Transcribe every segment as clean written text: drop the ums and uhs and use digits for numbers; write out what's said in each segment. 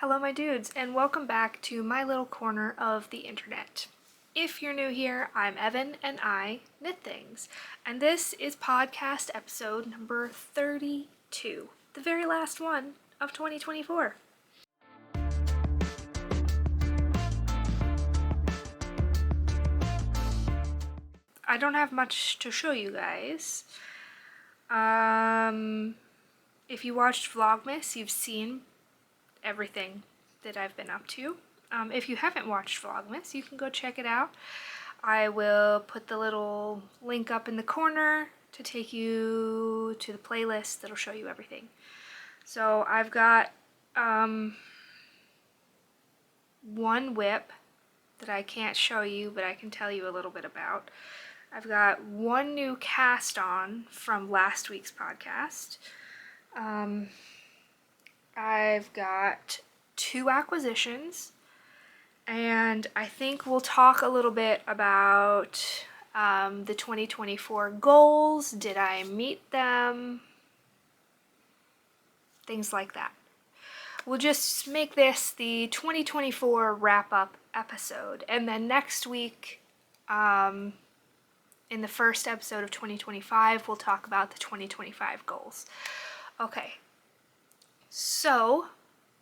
Hello my dudes, and welcome back to my little corner of the internet. If you're new here, I'm Evan and I knit things, and this is podcast episode number 32, the very last one of 2024. I don't have much to show you guys. If you watched Vlogmas, you've seen everything that I've been up to. If you haven't watched Vlogmas, you can go check it out. I will put the little link up in the corner to take you to the playlist that'll show you everything. So I've got one whip that I can't show you, but I can tell you a little bit about. I've got one new cast on from last week's podcast. I've got 2 acquisitions, and I think we'll talk a little bit about the 2024 goals. Did I meet them? Things like that. We'll just make this the 2024 wrap-up episode, and then next week, in the first episode of 2025, we'll talk about the 2025 goals. Okay. So,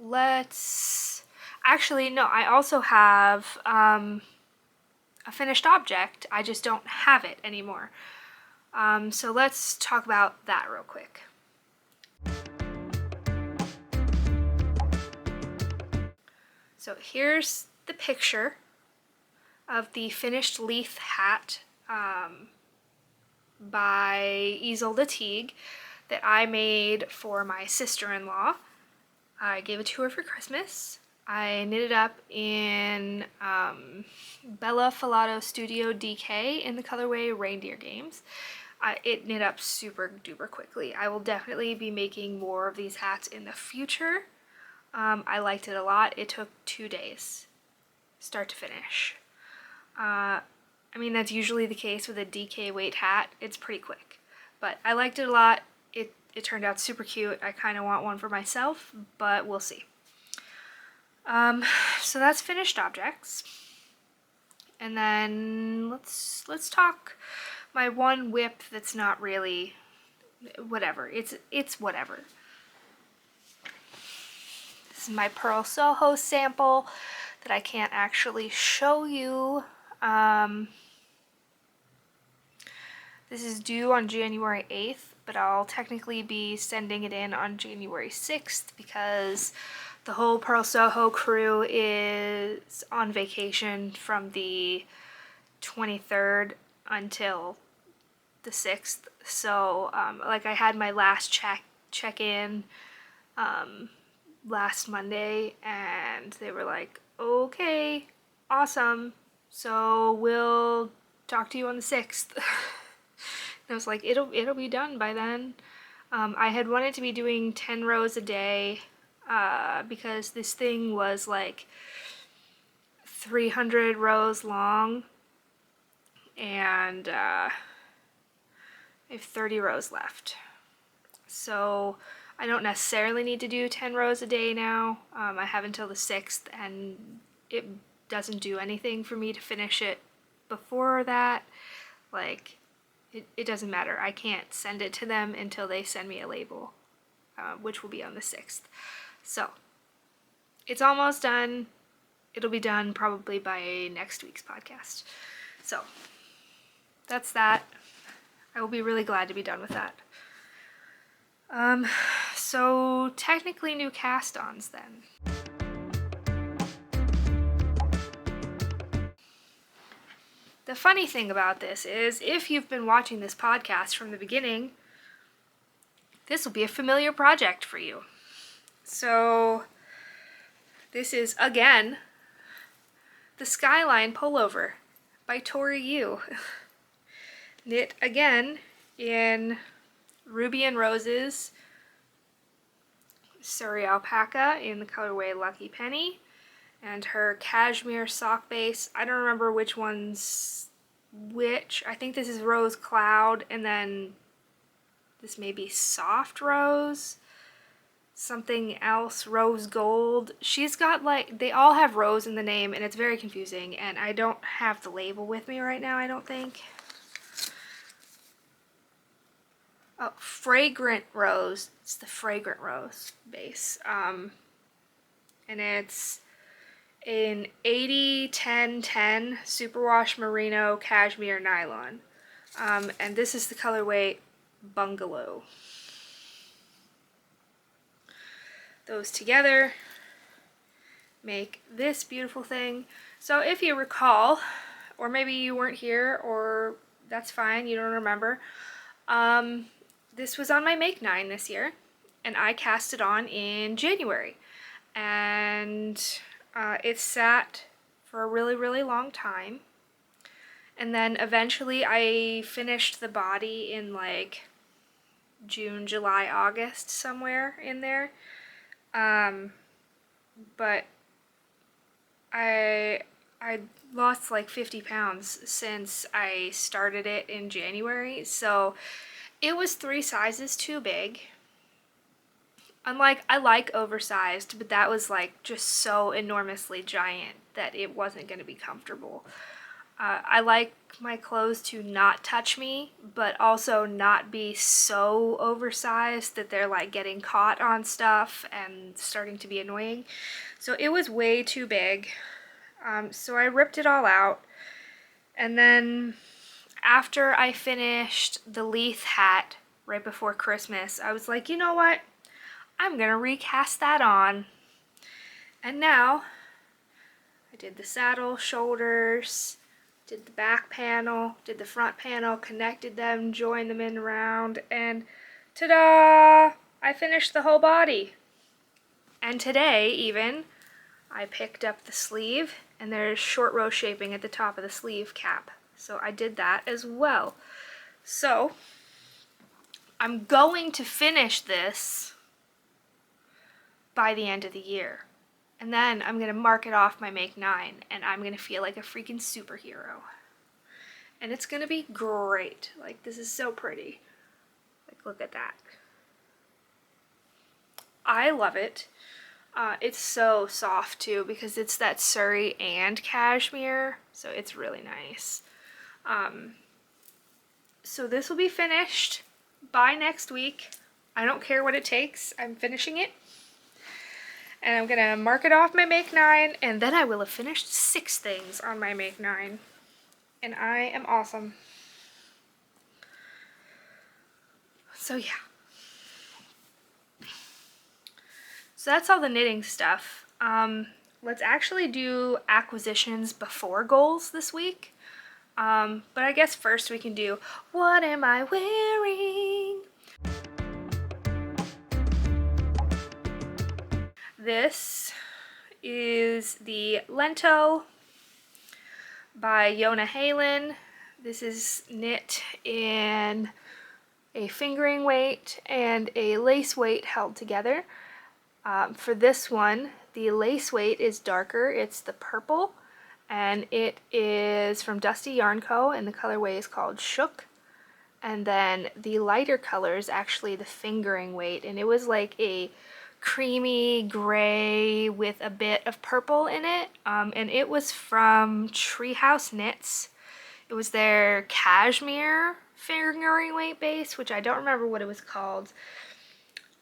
I also have a finished object. I just don't have it anymore. So let's talk about that real quick. So here's the picture of the finished Leith Hat by Ysolda Teague that I made for my sister-in-law. I gave it to her for Christmas. I knit it up in Bella Filato Studio DK in the colorway Reindeer Games. It knit up super duper quickly. I will definitely be making more of these hats in the future. I liked it a lot. It took 2 days, start to finish. I mean, that's usually the case with a DK weight hat. It's pretty quick, but I liked it a lot. It turned out super cute. I kind of want one for myself, but we'll see. So that's finished objects. And then let's talk my one whip that's not really whatever. It's whatever. This is my Purl Soho sample that I can't actually show you. This is due on January 8th, but I'll technically be sending it in on January 6th because the whole Purl Soho crew is on vacation from the 23rd until the 6th. So, I had my last check-in last Monday, and they were like, okay, awesome, so we'll talk to you on the 6th. And I was like, it'll be done by then. I had wanted to be doing 10 rows a day because this thing was like 300 rows long, and I have 30 rows left. So I don't necessarily need to do 10 rows a day now. I have until the 6th, and it doesn't do anything for me to finish it before that. It doesn't matter. I can't send it to them until they send me a label, which will be on the 6th. So, it's almost done. It'll be done probably by next week's podcast. So, that's that. I will be really glad to be done with that. So technically new cast ons then. The funny thing about this is, if you've been watching this podcast from the beginning, this will be a familiar project for you. So, this is, again, the Skyline Pullover by Tori. Knit again in Ruby and Roses, Sari alpaca in the colorway Lucky Penny, and her cashmere sock base. I don't remember which one's which. I think this is Rose Cloud, and then this may be Soft Rose. something else, rose gold. She's got like, they all have rose in the name and it's very confusing, and I don't have the label with me right now, I don't think. Oh, fragrant rose. It's the fragrant rose base. And it's an 80-10-10 superwash merino cashmere nylon. And this is the colorway Bungalow. Those together make this beautiful thing. So if you recall, or maybe you weren't here, or that's fine, you don't remember, this was on my Make 9 this year, and I cast it on in January. And it sat for a really, really long time. And then eventually I finished the body in like June, July, August, somewhere in there. But I lost like 50 pounds since I started it in January, so it was 3 sizes too big. I like oversized, but that was like just so enormously giant that it wasn't going to be comfortable. I like my clothes to not touch me, but also not be so oversized that they're like getting caught on stuff and starting to be annoying. So it was way too big. So I ripped it all out. And then after I finished the Leith Hat right before Christmas, I was like, you know what? I'm gonna recast that on. And now I did the saddle, shoulders, did the back panel, did the front panel, connected them, joined them in around, and ta-da! I finished the whole body. And today, even, I picked up the sleeve, and there's short row shaping at the top of the sleeve cap. So I did that as well. So, I'm going to finish this by the end of the year. And then I'm going to mark it off my Make 9, and I'm going to feel like a freaking superhero. And it's going to be great. Like, this is so pretty. Like, look at that. I love it. It's so soft, too, because it's that Sari and cashmere, so it's really nice. So this will be finished by next week. I don't care what it takes. I'm finishing it. And I'm gonna mark it off my Make 9, and then I will have finished 6 things on my Make 9. And I am awesome. So yeah. So that's all the knitting stuff. Let's actually do acquisitions before goals this week. But I guess first we can do, what am I wearing? This is the Lento by Yona Halen. This is knit in a fingering weight and a lace weight held together. For this one, the lace weight is darker. It's the purple, and it is from Dusty Yarn Co., and the colorway is called Shook. And then the lighter color is actually the fingering weight, and it was like a creamy gray with a bit of purple in it, and it was from Treehouse Knits. It was their cashmere fingering weight base, which I don't remember what it was called,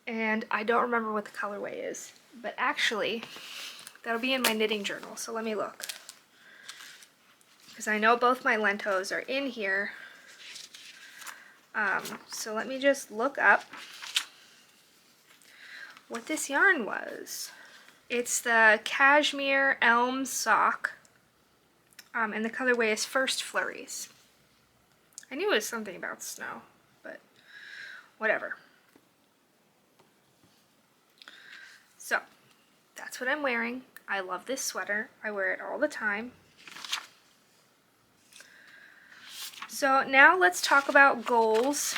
and I don't remember what the colorway is, but actually that'll be in my knitting journal, so let me look, because I know both my lentos are in here. So let me just look up what this yarn was. It's the Cashmere Elm Sock, and the colorway is First Flurries. I knew it was something about snow, but whatever. So, that's what I'm wearing. I love this sweater. I wear it all the time. So now let's talk about goals.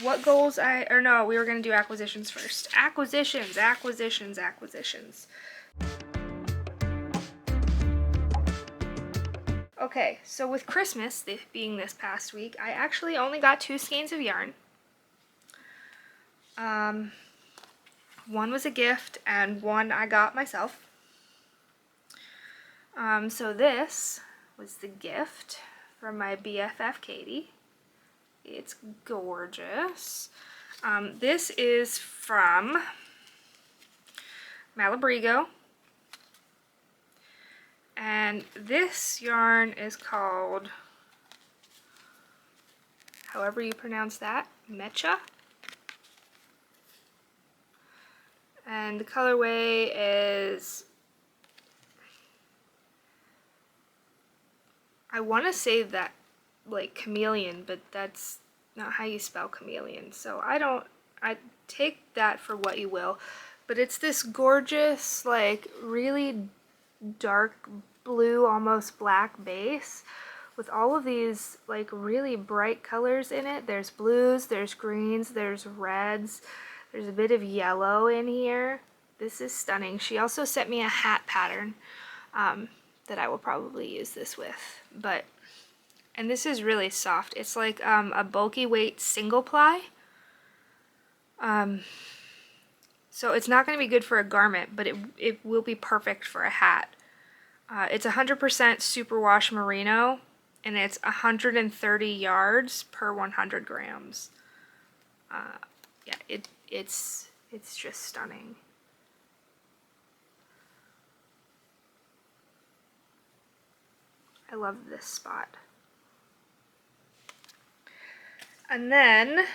What goals we were going to do acquisitions first. Acquisitions. Okay, so with Christmas being this past week, I actually only got 2 skeins of yarn. One was a gift and one I got myself. So this was the gift from my BFF Katie. It's gorgeous. This is from Malabrigo. And this yarn is called, however you pronounce that, Mecha. And the colorway is, I want to say that like Camaleon, but that's not how you spell chameleon. So I take that for what you will. But it's this gorgeous, like really dark blue, almost black base with all of these like really bright colors in it. There's blues, there's greens, there's reds. There's a bit of yellow in here. This is stunning. She also sent me a hat pattern that I will probably use this with. And this is really soft. It's like a bulky weight single ply. So it's not going to be good for a garment, but it will be perfect for a hat. It's 100% superwash merino, and it's 130 yards per 100 grams. Yeah, it's just stunning. I love this spot. And then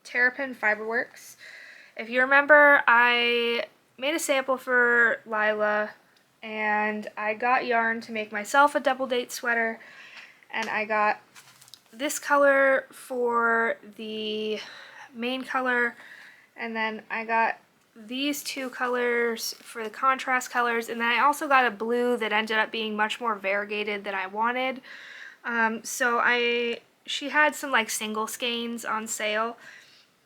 Terrapin Fiberworks. If you remember, I made a sample for Lila, and I got yarn to make myself a double date sweater, and I got this color for the main color, and then I got these two colors for the contrast colors, and then I also got a blue that ended up being much more variegated than I wanted. She had some like single skeins on sale,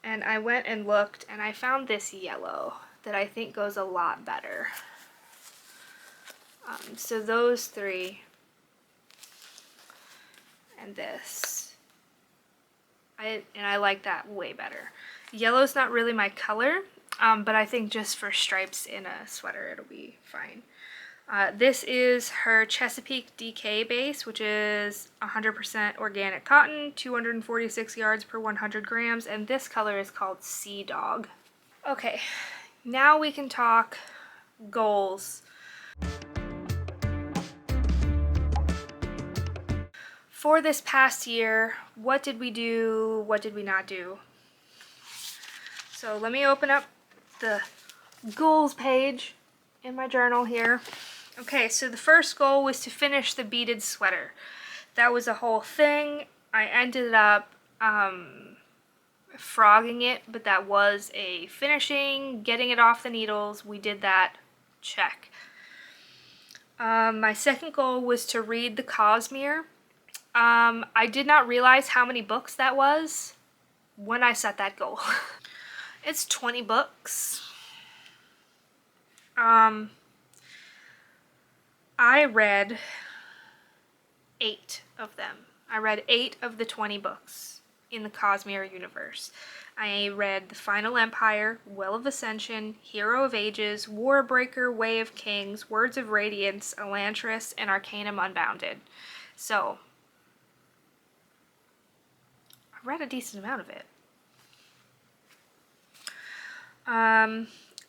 and I went and looked, and I found this yellow that I think goes a lot better. So those three and this, I like that way better. Yellow's not really my color, but I think just for stripes in a sweater it'll be fine. This is her Chesapeake DK base, which is 100% organic cotton, 246 yards per 100 grams, and this color is called Sea Dog. Okay, now we can talk goals. For this past year, what did we do? What did we not do? So let me open up the goals page in my journal here. Okay, so the first goal was to finish the beaded sweater. That was a whole thing. I ended up frogging it, but that was a finishing, getting it off the needles. We did that. Check. My second goal was to read the Cosmere. I did not realize how many books that was when I set that goal. It's 20 books. I read 8 of them. I read 8 of the 20 books in the Cosmere universe. I read The Final Empire, Will of Ascension, Hero of Ages, Warbreaker, Way of Kings, Words of Radiance, Elantris, and Arcanum Unbounded. So, I read a decent amount of it.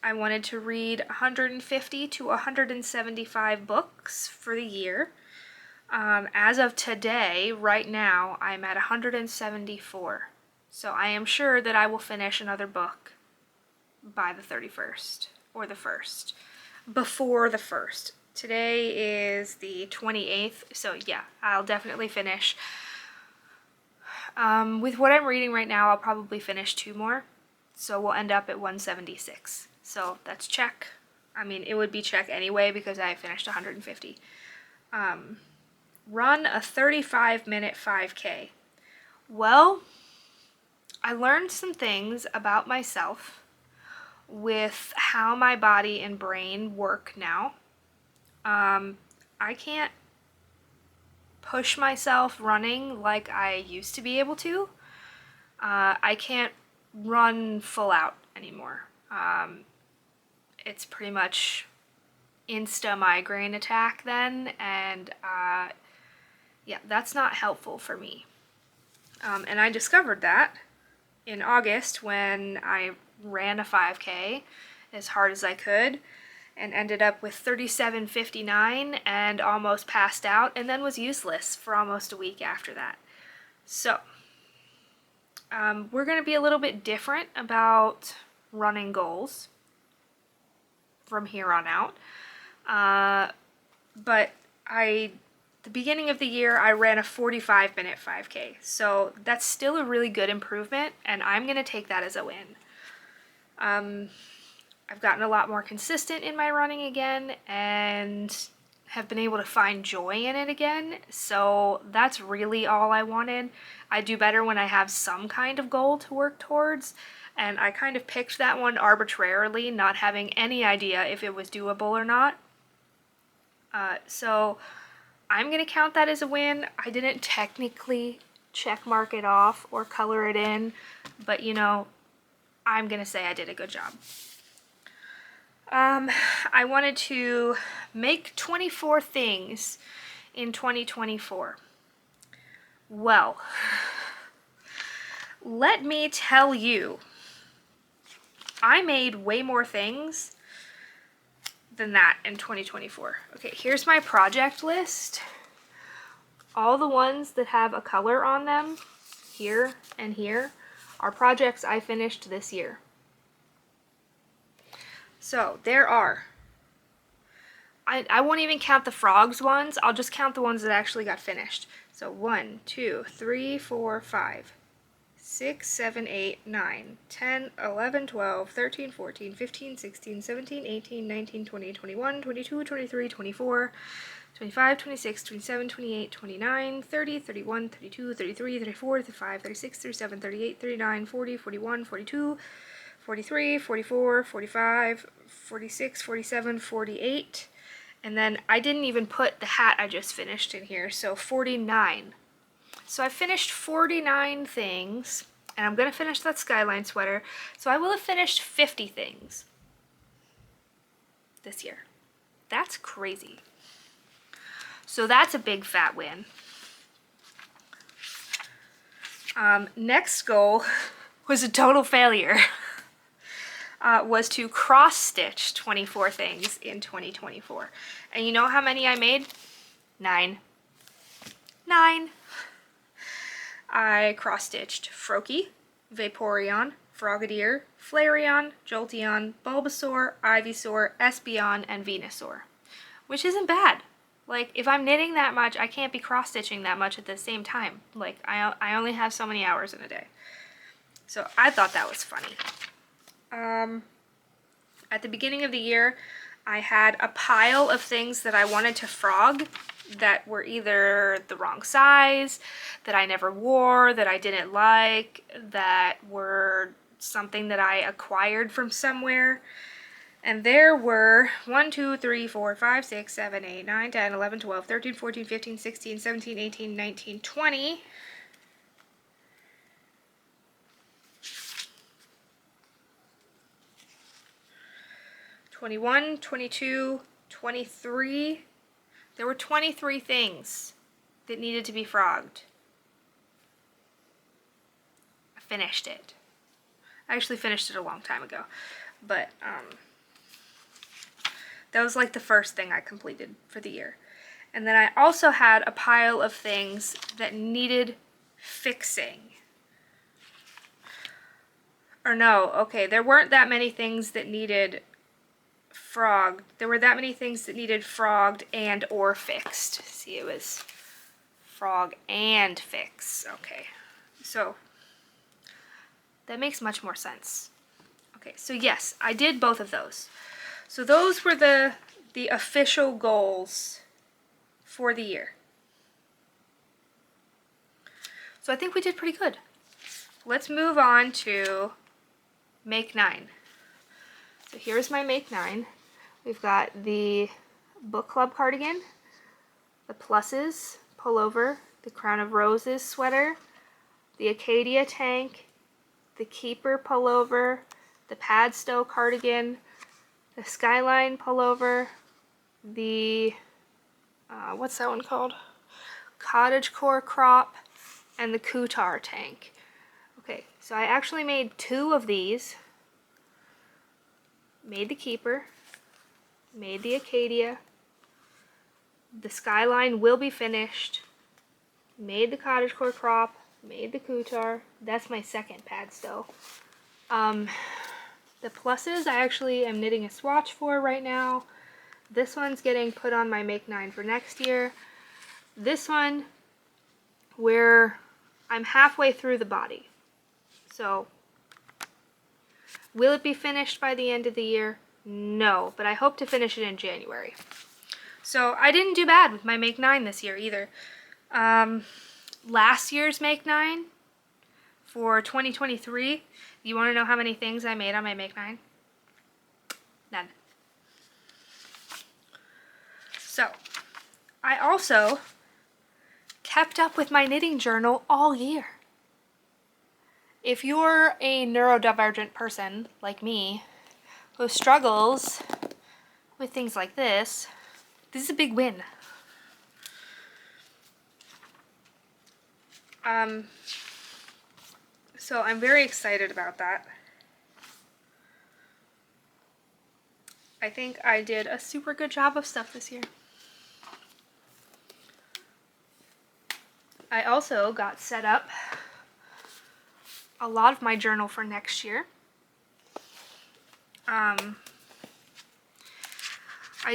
I wanted to read 150 to 175 books for the year. As of today, right now, I'm at 174. So I am sure that I will finish another book by the 31st, or the 1st. Before the 1st. Today is the 28th, so yeah, I'll definitely finish. With what I'm reading right now, I'll probably finish 2 more. So we'll end up at 176. So that's check. I mean, it would be check anyway because I finished 150. Run a 35-minute 5K. Well, I learned some things about myself with how my body and brain work now. I can't push myself running like I used to be able to. I can't run full out anymore. It's pretty much insta migraine attack then, and yeah, that's not helpful for me. And I discovered that in August when I ran a 5K as hard as I could and ended up with 37:59 and almost passed out, and then was useless for almost a week after that. So we're going to be a little bit different about running goals from here on out. But the beginning of the year, I ran a 45-minute 5K. So that's still a really good improvement, and I'm going to take that as a win. I've gotten a lot more consistent in my running again and have been able to find joy in it again. So that's really all I wanted. I do better when I have some kind of goal to work towards, and I kind of picked that one arbitrarily, not having any idea if it was doable or not. So I'm going to count that as a win. I didn't technically check mark it off or color it in, but you know, I'm going to say I did a good job. I wanted to make 24 things in 2024. Well, let me tell you, I made way more things than that in 2024. Okay, here's my project list. All the ones that have a color on them, here and here, are projects I finished this year. So there are, I won't even count the frogs ones, I'll just count the ones that actually got finished. So 1, 2, 3, 4, 5, 6, 7, 8, 9, 10, 11, 12, 13, 14, 15, 16, 17, 18, 19, 20, 21, 22, 23, 24, 25, 26, 27, 28, 29, 30, 31, 32, 33, 34, 35, 36, 37, 38, 39, 40, 41, 42, 43, 44, 45, 46, 47, 48, and then I didn't even put the hat I just finished in here, so 49. So I finished 49 things, and I'm going to finish that Skyline sweater, so I will have finished 50 things this year. That's crazy. So that's a big fat win. Next goal was a total failure. Was to cross stitch 24 things in 2024. And you know how many I made? 9. 9. I cross stitched Froakie, Vaporeon, Frogadier, Flareon, Jolteon, Bulbasaur, Ivysaur, Espeon, and Venusaur. Which isn't bad. Like, if I'm knitting that much, I can't be cross stitching that much at the same time. Like, I only have so many hours in a day. So I thought that was funny. At the beginning of the year, I had a pile of things that I wanted to frog that were either the wrong size, that I never wore, that I didn't like, that were something that I acquired from somewhere. And there were 1, 2, 3, 4, 5, 6, 7, 8, 9, 10, 11, 12, 13, 14, 15, 16, 17, 18, 19, 20. 21, 22, 23. There were 23 things that needed to be frogged. I finished it. I actually finished it a long time ago, but that was like the first thing I completed for the year. And then I also had a pile of things that needed fixing. Or no, okay, there weren't that many things that needed frogged. There were that many things that needed frogged and or fixed. See, it was frog and fix. Okay, so that makes much more sense. Okay, so yes, I did both of those. So those were the official goals for the year. So I think we did pretty good. Let's move on to Make 9. So here's my Make 9. We've got the Book Club Cardigan, the Pluses Pullover, the Crown of Roses sweater, the Acadia tank, the Keeper Pullover, the Padstow cardigan, the Skyline Pullover, the, what's that one called? Cottagecore crop, and the Kuutar tank. Okay, so I actually made 2 of these. Made the keeper, made the Acadia, the Skyline will be finished, made the cottagecore crop, made the Kuutar. That's my second Padstow. The pluses I actually am knitting a swatch for right now. This one's getting put on my Make 9 for next year. This one, I'm halfway through the body. So, will it be finished by the end of the year? No, but I hope to finish it in January. So I didn't do bad with my Make 9 this year either. Last year's Make 9 for 2023, you want to know how many things I made on my Make 9? None. So, I also kept up with my knitting journal all year. If you're a neurodivergent person like me who struggles with things like this is a big win. So I'm very excited about that. I think I did a super good job of stuff this year. I also got set up a lot of my journal for next year. I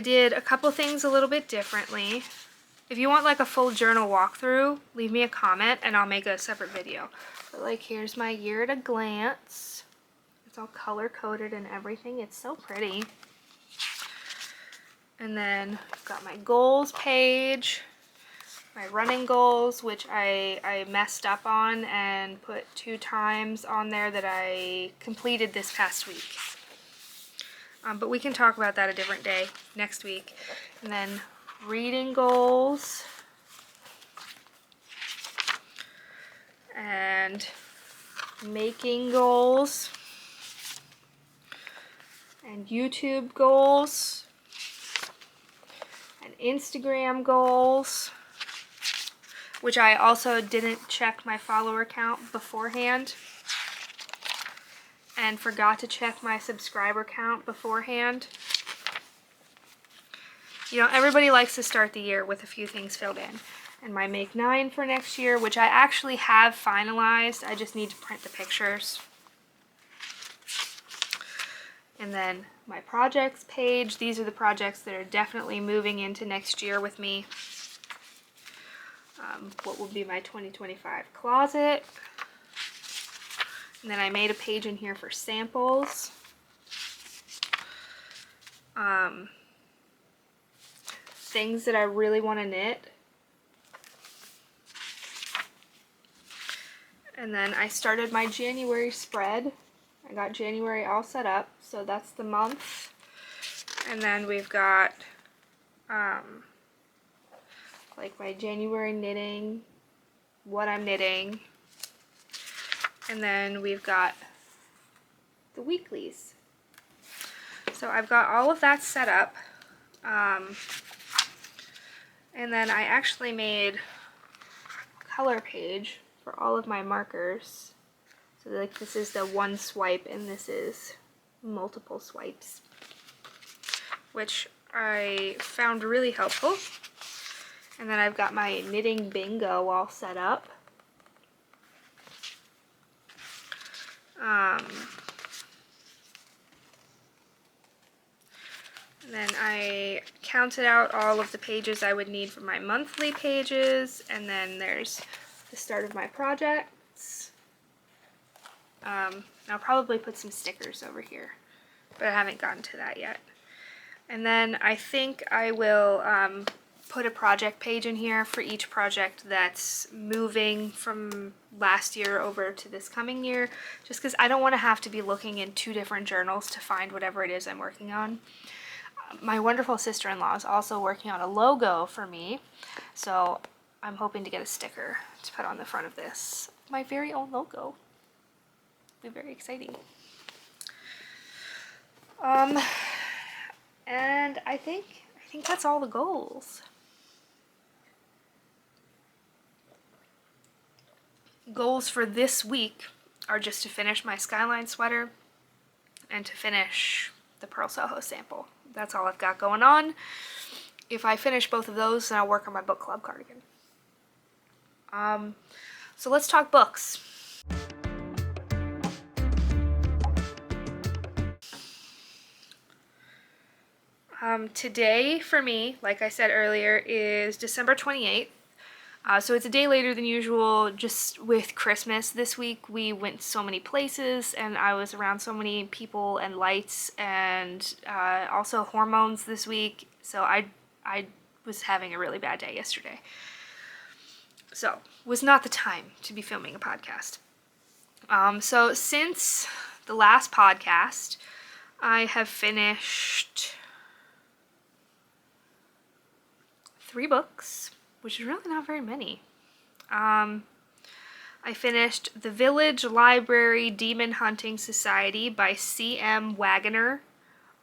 did a couple things a little bit differently. If you want like a full journal walkthrough, leave me a comment and I'll make a separate video. But like here's my year at a glance. It's all color coded and everything. It's so pretty. And then I've got my goals page, my running goals, which I messed up on and put 2 times on there that I completed this past week. But we can talk about that a different day, next week. And then reading goals. And making goals. And YouTube goals. And Instagram goals. Which I also didn't check my follower count beforehand. And forgot to check my subscriber count beforehand. You know, everybody likes to start the year with a few things filled in. And my Make 9 for next year, which I actually have finalized. I just need to print the pictures. And then my projects page. These are the projects that are definitely moving into next year with me. What will be my 2025 closet. And then I made a page in here for samples. Things that I really want to knit. And then I started my January spread. I got January all set up, so that's the month. And then we've got like my January knitting, what I'm knitting. And then we've got the weeklies. So I've got all of that set up. And then I actually made a color page for all of my markers. So like this is the one swipe and this is multiple swipes, which I found really helpful. And then I've got my knitting bingo all set up. And then I counted out all of the pages I would need for my monthly pages, and then there's the start of my projects. I'll probably put some stickers over here, but I haven't gotten to that yet. And then I think I will put a project page in here for each project that's moving from last year over to this coming year, just because I don't want to have to be looking in 2 different journals to find whatever it is I'm working on. My wonderful sister-in-law is also working on a logo for me, so I'm hoping to get a sticker to put on the front of this. My very own logo. It'll be very exciting. Um, and I think that's all the goals. Goals for this week are just to finish my Skyline sweater and to finish the Purl Soho sample. That's all I've got going on. If I finish both of those, then I'll work on my Book Club cardigan. So let's talk books. Today for me, like I said earlier, is December 28th. So it's a day later than usual. Just with Christmas this week, we went so many places and I was around so many people and lights and also hormones this week. So I was having a really bad day yesterday. So was not the time to be filming a podcast. So since the last podcast, I have finished 3 books, which is really not very many. I finished The Village Library Demon Hunting Society by C.M. Wagoner.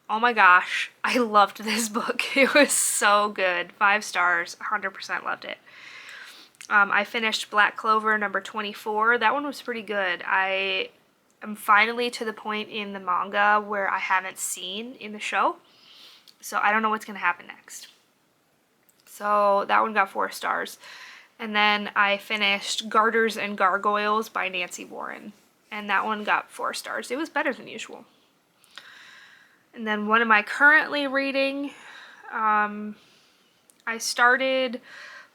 Oh my gosh, I loved this book. It was so good. 5 stars, 100% loved it. I finished Black Clover number 24. That one was pretty good. I am finally to the point in the manga where I haven't seen in the show, so I don't know what's going to happen next. So that one got 4 stars. And then I finished Garters and Gargoyles by Nancy Warren. And that one got 4 stars. It was better than usual. And then what am I currently reading? I started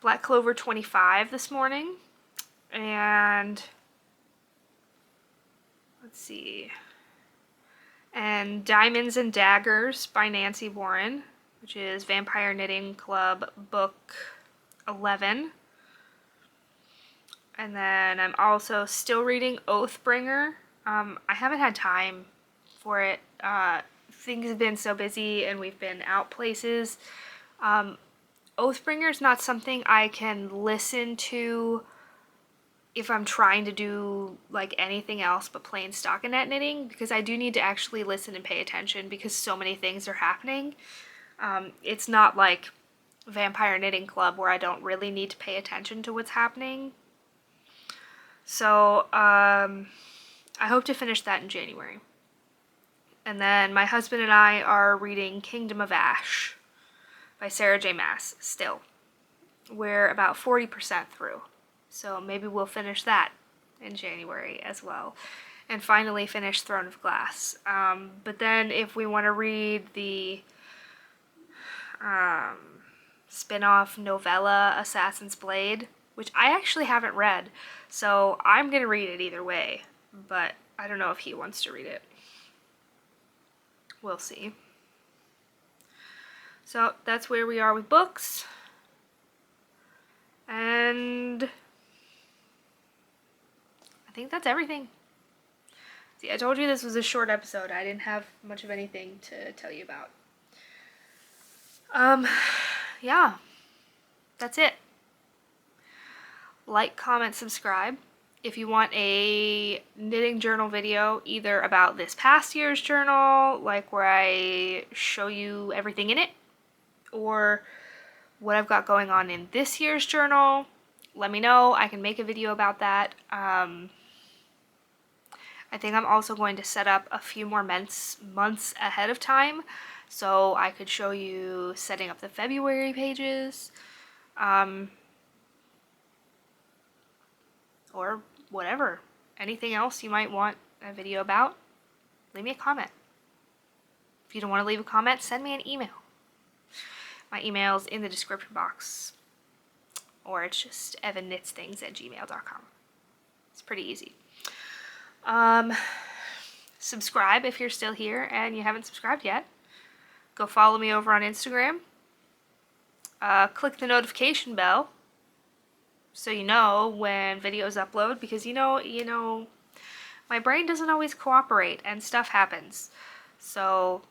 Black Clover 25 this morning. And let's see. And Diamonds and Daggers by Nancy Warren, which is Vampire Knitting Club book 11. And then I'm also still reading Oathbringer. I haven't had time for it. Things have been so busy and we've been out places. Oathbringer is not something I can listen to if I'm trying to do like anything else but plain stockinette knitting, because I do need to actually listen and pay attention because so many things are happening. It's not like Vampire Knitting Club where I don't really need to pay attention to what's happening. So I hope to finish that in January. And then my husband and I are reading Kingdom of Ash by Sarah J. Maas still. We're about 40% through. So maybe we'll finish that in January as well. And finally finish Throne of Glass. But then if we want to read the spin-off novella Assassin's Blade, which I actually haven't read, so I'm going to read it either way, but I don't know if he wants to read it. We'll see. So that's where we are with books. And I think that's everything. See, I told you this was a short episode. I didn't have much of anything to tell you about. Yeah, that's it. Like, comment, subscribe. If you want a knitting journal video, either about this past year's journal, like where I show you everything in it, or what I've got going on in this year's journal, let me know. I can make a video about that. I think I'm also going to set up a few more months ahead of time, so I could show you setting up the February pages, or whatever. Anything else you might want a video about, leave me a comment. If you don't want to leave a comment, send me an email. My email's in the description box, or it's just evanknitsthings@gmail.com. It's pretty easy. Subscribe if you're still here and you haven't subscribed yet. Go follow me over on Instagram. Click the notification bell so you know when videos upload, because you know, my brain doesn't always cooperate and stuff happens. So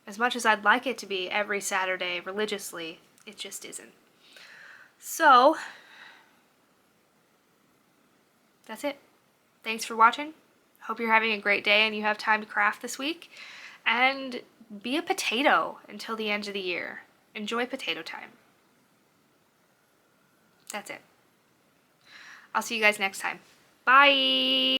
as much as I'd like it to be every Saturday religiously, it just isn't. So that's it. Thanks for watching. Hope you're having a great day and you have time to craft this week. and be a potato until the end of the year. Enjoy potato time. That's it. I'll see you guys next time. Bye!